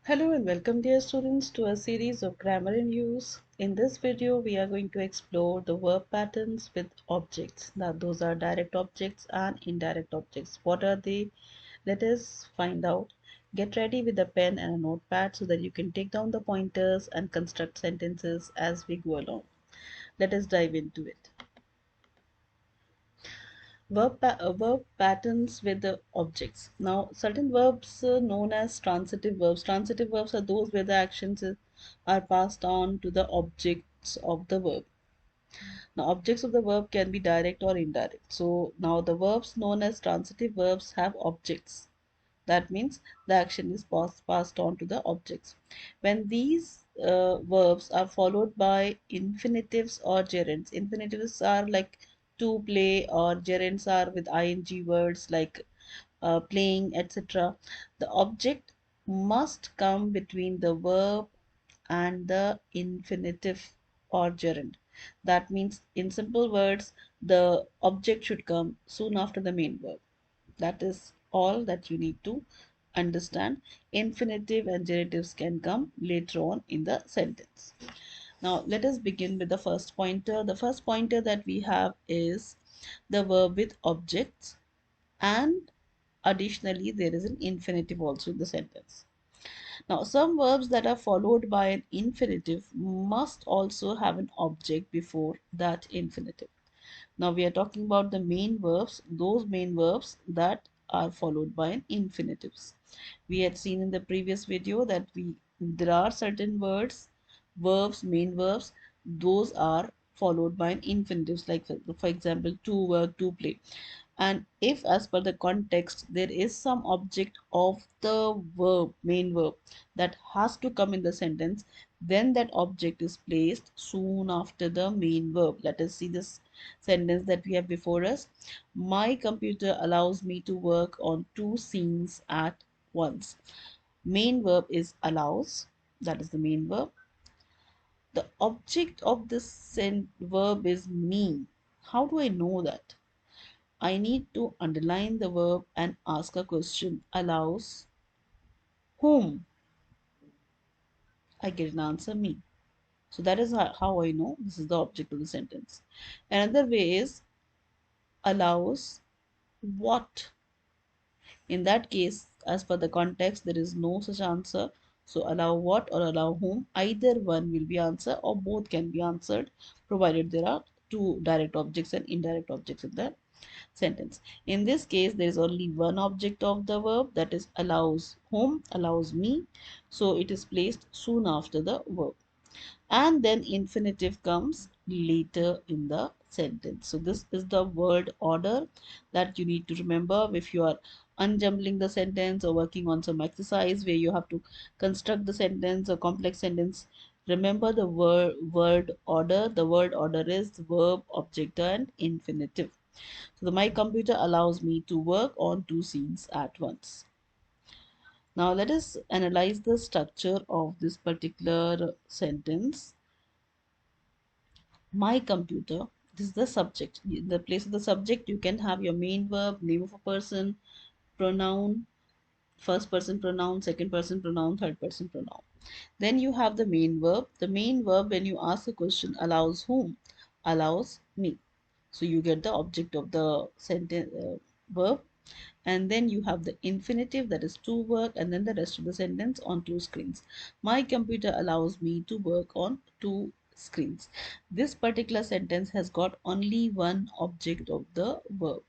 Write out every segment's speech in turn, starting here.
Hello and welcome dear students to a series of grammar in use. In this video we are going to explore the verb patterns with objects. Now those are direct objects and indirect objects. What are they? Let us find out. Get ready with a pen and a notepad so that you can take down the pointers and construct sentences as we go along. Let us dive into it. Verb patterns with the objects. Now, certain verbs known as transitive verbs. Transitive verbs are those where the actions are passed on to the objects of the verb. Now, objects of the verb can be direct or indirect. So, now the verbs known as transitive verbs have objects. That means the action is passed on to the objects. When these verbs are followed by infinitives or gerunds, infinitives are like to play, or gerunds are with ing words like playing, etc. The object must come between the verb and the infinitive or gerund. That means, in simple words, the object should come soon after the main verb. That is all that you need to understand. Infinitive and gerundives can come later on in the sentence. Now let us begin with the first pointer. The first pointer that we have is the verb with objects, and additionally there is an infinitive also in the sentence. Now some verbs that are followed by an infinitive must also have an object before that infinitive. Now we are talking about the main verbs, those main verbs that are followed by an infinitives. We had seen in the previous video that there are certain verbs, main verbs, those are followed by an infinitives, like for example, to work, to play. And if, as per the context, there is some object of the verb, main verb, that has to come in the sentence, then that object is placed soon after the main verb. Let us see this sentence that we have before us. My computer allows me to work on two scenes at once. Main verb is allows, that is the main verb. The object of this verb is me. How do I know that? I need to underline the verb and ask a question. Allows whom? I get an answer, me. So that is how I know this is the object of the sentence. Another way is allows what? In that case, as per the context, there is no such answer. So allow what or allow whom, either one will be answered or both can be answered, provided there are two direct objects and indirect objects in the sentence. In this case, there is only one object of the verb, that is allows whom, allows me. So it is placed soon after the verb. And then infinitive comes later in the sentence. So this is the word order that you need to remember if you are unjumbling the sentence or working on some exercise where you have to construct the sentence or complex sentence. Remember the word order. The word order is verb, object, and infinitive. So my computer allows me to work on two scenes at once. Now let us analyze the structure of this particular sentence. My computer, this is the subject. In the place of the subject, you can have your main verb, name of a person, pronoun, first person pronoun, second person pronoun, third person pronoun. Then you have the main verb. The main verb, when you ask a question, allows whom? Allows me. So you get the object of the sentence verb. And then you have the infinitive, that is to work, and then the rest of the sentence on two screens. My computer allows me to work on two screens. This particular sentence has got only one object of the verb.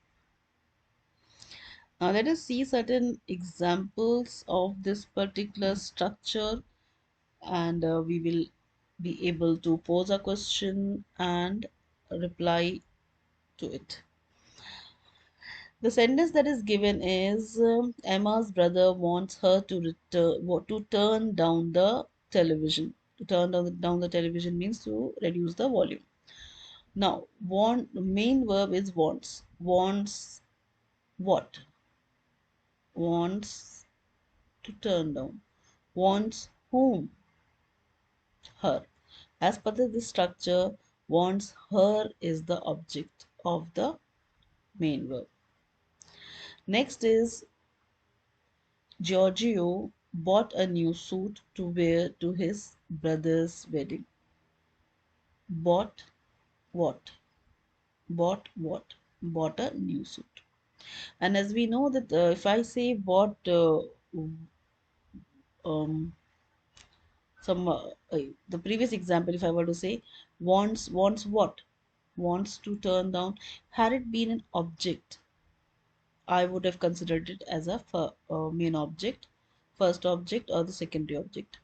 Now let us see certain examples of this particular structure, and we will be able to pose a question and reply to it. The sentence that is given is Emma's brother wants her to turn down the television. To turn down the television means to reduce the volume. Now, the main verb is wants. Wants what? Wants to turn down. Wants whom? Her. As per this structure, wants her is the object of the main verb. Next is Giorgio bought a new suit to wear to his brother's wedding. Bought what? Bought what? Bought a new suit. And as we know that if I say bought um, some the previous example, if I were to say wants what? Wants to turn down. Had it been an object, I would have considered it as a main object, first object, or the secondary object,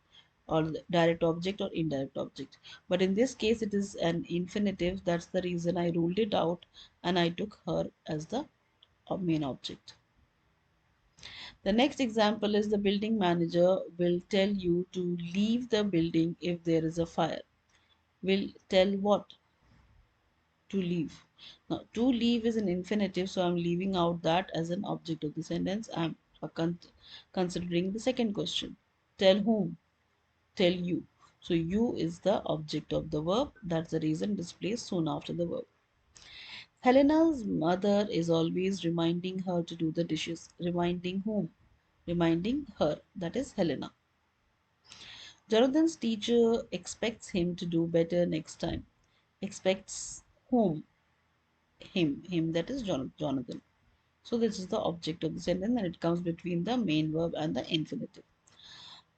or the direct object or indirect object. But in this case, it is an infinitive. That's the reason I ruled it out and I took her as the main object. The next example is the building manager will tell you to leave the building if there is a fire. Will tell what? To leave. Now, to leave is an infinitive, so I'm leaving out that as an object of the sentence. I'm considering the second question. Tell whom? Tell you. So, you is the object of the verb. That's the reason displays soon after the verb. Helena's mother is always reminding her to do the dishes. Reminding whom? Reminding her. That is Helena. Jonathan's teacher expects him to do better next time. Expects whom? Him, that is Jonathan. So this is the object of the sentence and it comes between the main verb and the infinitive.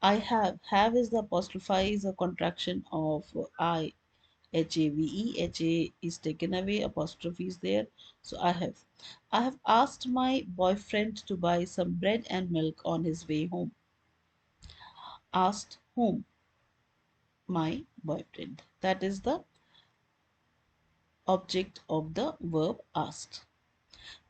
I have. Have is the apostrophe is a contraction of I. HAVE. Is taken away, apostrophe is there. So I have. I have asked my boyfriend to buy some bread and milk on his way home. Asked whom? My boyfriend. That is the object of the verb asked.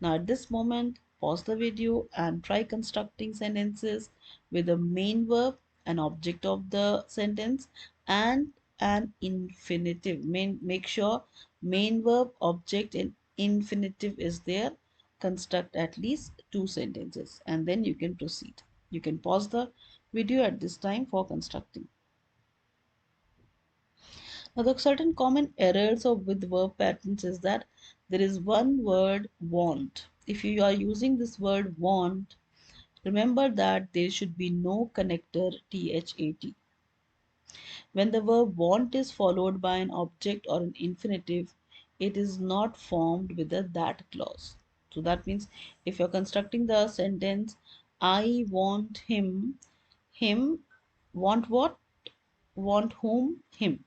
Now at this moment, pause the video and try constructing sentences with the main verb, an object of the sentence, and an infinitive. Make sure main verb, object, and infinitive is there. Construct at least 2 sentences and then you can proceed. You can pause the video at this time for constructing. Now, the certain common errors of with verb patterns is that there is one word want. If you are using this word want, remember that there should be no connector THAT. When the verb want is followed by an object or an infinitive, it is not formed with a that clause. So that means if you're constructing the sentence, I want him want what? Want whom? Him.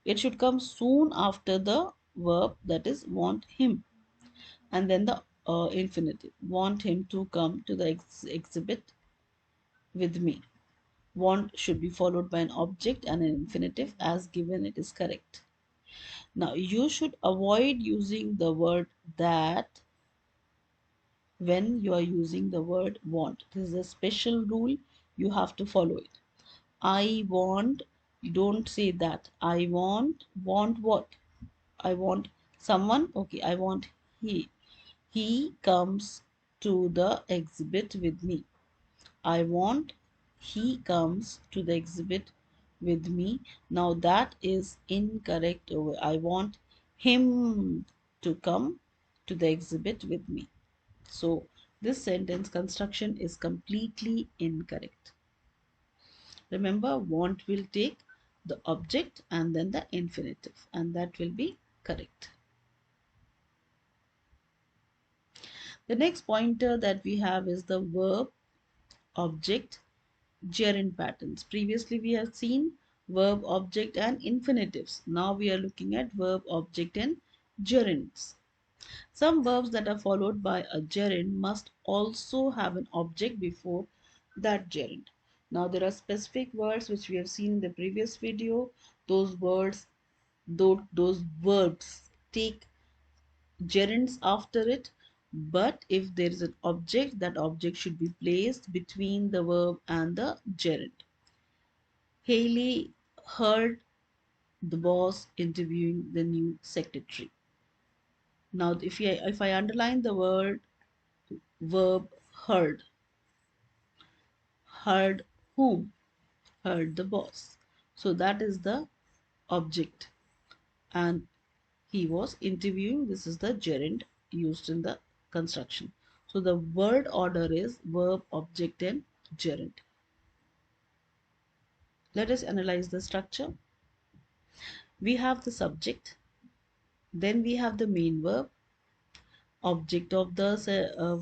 It should come soon after the verb, that is want him, and then the infinitive. Want him to come to the exhibit with me. Want should be followed by an object and an infinitive as given, it is correct. Now you should avoid using the word that when you are using the word want. This is a special rule, you have to follow it. I want, don't say that. I want what? I want someone. Okay, I want he. He comes to the exhibit with me. I want he comes to the exhibit with me. Now that is incorrect. I want him to come to the exhibit with me. So this sentence construction is completely incorrect. Remember, want will take the object and then the infinitive, and that will be correct. The next pointer that we have is the verb, object, gerund patterns. Previously we have seen verb, object and infinitives. Now we are looking at verb, object and gerunds. Some verbs that are followed by a gerund must also have an object before that gerund. Now there are specific words which we have seen in the previous video. Those words, those verbs take gerunds after it, but if there is an object, that object should be placed between the verb and the gerund. Haley heard the boss interviewing the new secretary. Now if I underline the word verb heard, heard whom? Heard the boss. So that is the object, and he was interviewing, this is the gerund used in the construction. So the word order is verb, object and gerund. Let us analyze the structure. We have the subject, then we have the main verb, object of the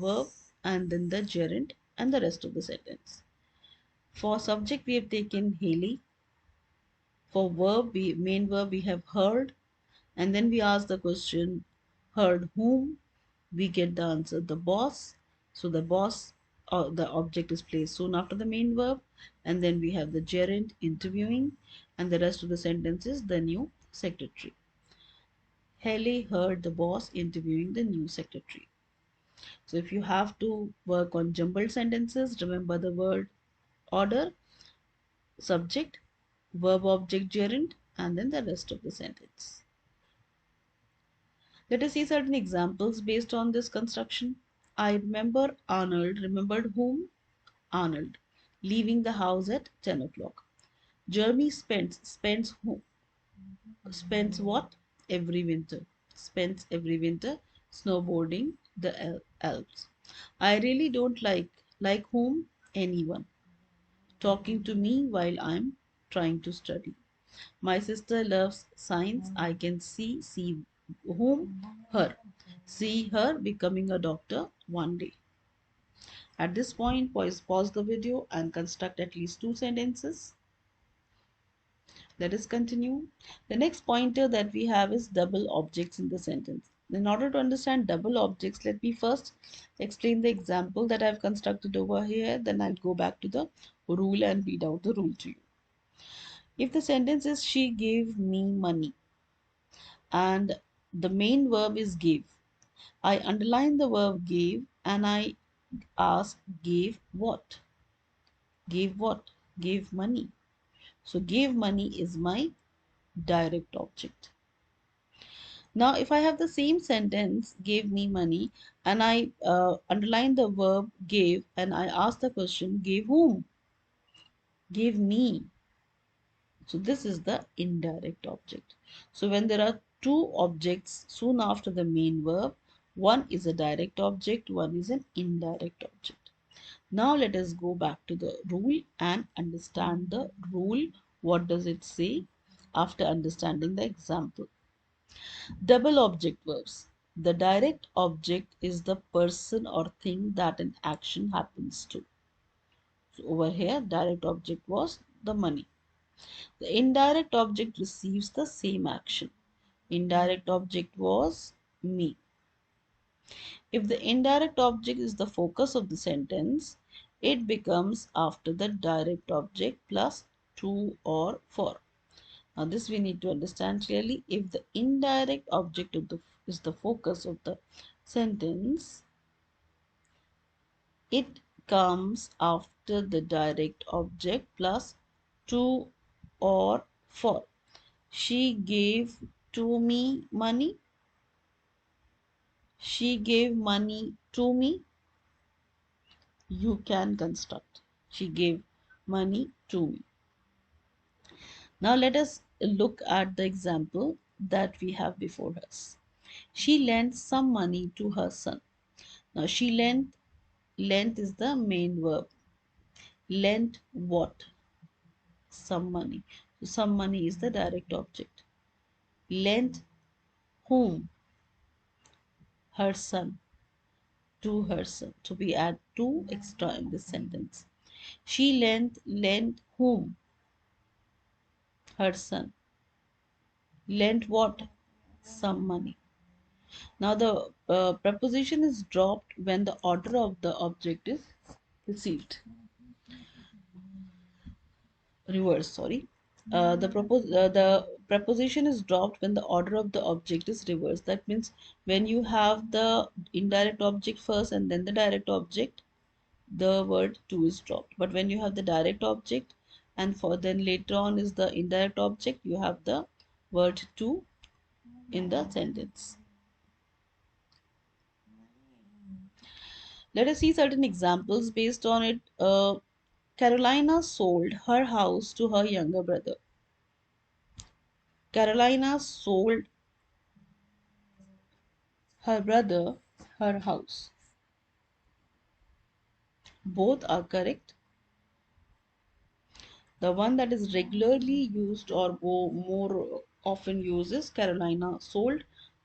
verb, and then the gerund and the rest of the sentence. For subject, we have taken Haley. For verb, main verb, we have heard, and then we ask the question, heard whom? We get the answer, the boss. So the boss, the object is placed soon after the main verb, and then we have the gerund, interviewing, and the rest of the sentence is the new secretary. Haley heard the boss interviewing the new secretary. So if you have to work on jumbled sentences, remember the word order, subject, verb, object, gerund, and then the rest of the sentence. Let us see certain examples based on this construction. I remember Arnold. Remembered whom? Arnold. Leaving the house at 10 o'clock. Jeremy spends who? Spends what? Every winter. Spends every winter snowboarding the Alps. I really don't like whom? Anyone. Talking to me while I'm trying to study. My sister loves science. I can see whom? Her. See her becoming a doctor one day. At this point, pause the video and construct at least 2 sentences. Let us continue. The next pointer that we have is double objects in the sentence. In order to understand double objects, let me first explain the example that I've constructed over here. Then I'll go back to the rule and read out the rule to you. If the sentence is she gave me money and the main verb is gave, I underline the verb gave and I ask gave what? Gave what? Gave money. So gave money is my direct object. Now, if I have the same sentence, gave me money, and I underline the verb gave and I ask the question, gave whom? Gave me. So this is the indirect object. So when there are two objects soon after the main verb, one is a direct object, one is an indirect object. Now let us go back to the rule and understand the rule. What does it say after understanding the example? Double object verbs. The direct object is the person or thing that an action happens to. So over here, direct object was the money. The indirect object receives the same action. Indirect object was me. If the indirect object is the focus of the sentence, it becomes after the direct object plus to or for. Now this we need to understand clearly. If the indirect object is the focus of the sentence, it comes after the direct object plus to or for. She gave to me money. She gave money to me. You can construct. She gave money to me. Now let us look at the example that we have before us. She lent some money to her son. Now lent is the main verb. Lent what? Some money. So some money is the direct object. Lent whom? Her son. To her son. So we add two extra in this sentence. She lent whom? Her son. Lent what? Some money. Now the preposition is dropped when the order of the object is received. Reverse, sorry. The preposition is dropped when the order of the object is reversed. That means when you have the indirect object first and then the direct object, the word to is dropped. But when you have the direct object and for then later on is the indirect object, you have the word to in the sentence. Let us see certain examples based on it. Carolina sold her house to her younger brother. Carolina sold her brother her house. Both are correct. The one that is regularly used or more often used is Carolina sold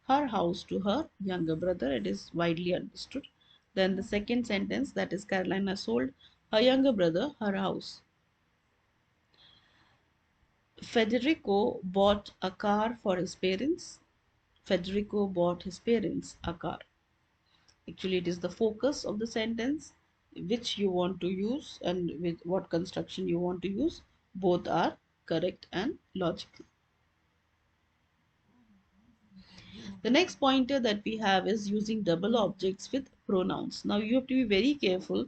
her house to her younger brother. It is widely understood. Then the second sentence, that is Carolina sold her younger brother her house. Federico bought a car for his parents. Federico bought his parents a car. Actually, it is the focus of the sentence which you want to use and with what construction you want to use. Both are correct and logical. The next pointer that we have is using double objects with pronouns. Now you have to be very careful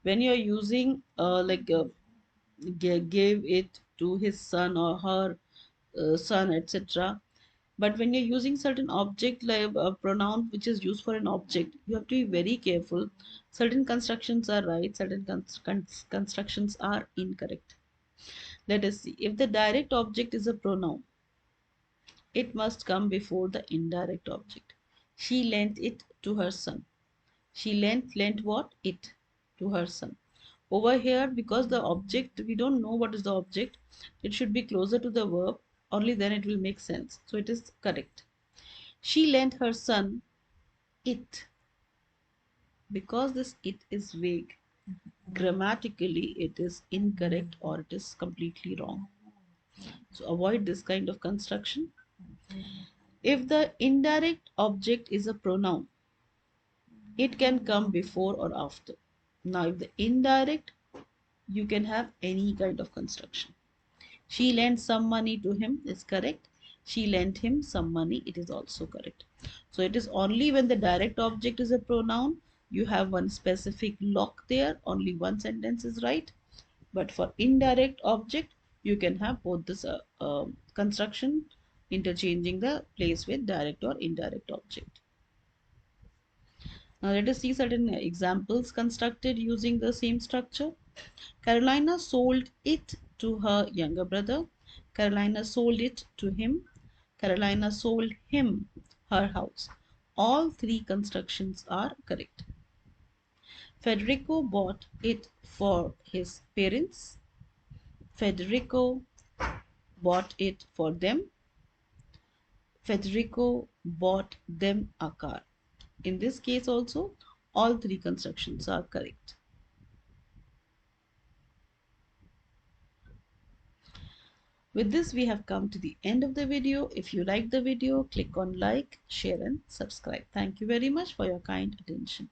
when you're using gave it to his son or her son, etc. But when you're using certain object like a pronoun which is used for an object, you have to be very careful. Certain constructions are right, certain constructions are incorrect. Let us see. If the direct object is a pronoun, it must come before the indirect object. She lent it to her son. She lent what? It to her son. Over here, because the object, we don't know what is the object, it should be closer to the verb, only then it will make sense. So it is correct. She lent her son it. Because this it is vague, grammatically it is incorrect or it is completely wrong. So avoid this kind of construction. If the indirect object is a pronoun, it can come before or after. Now, if the indirect, you can have any kind of construction. She lent some money to him is correct. She lent him some money, it is also correct. So it is only when the direct object is a pronoun, you have one specific lock there, only one sentence is right. But for indirect object, you can have both this construction interchanging the place with direct or indirect object. Now let us see certain examples constructed using the same structure. Carolina sold it to her younger brother. Carolina sold it to him. Carolina sold him her house. All three constructions are correct. Federico bought it for his parents. Federico bought it for them. Federico bought them a car. In this case also, all three constructions are correct. With this, we have come to the end of the video. If you like the video, click on like, share and subscribe. Thank you very much for your kind attention.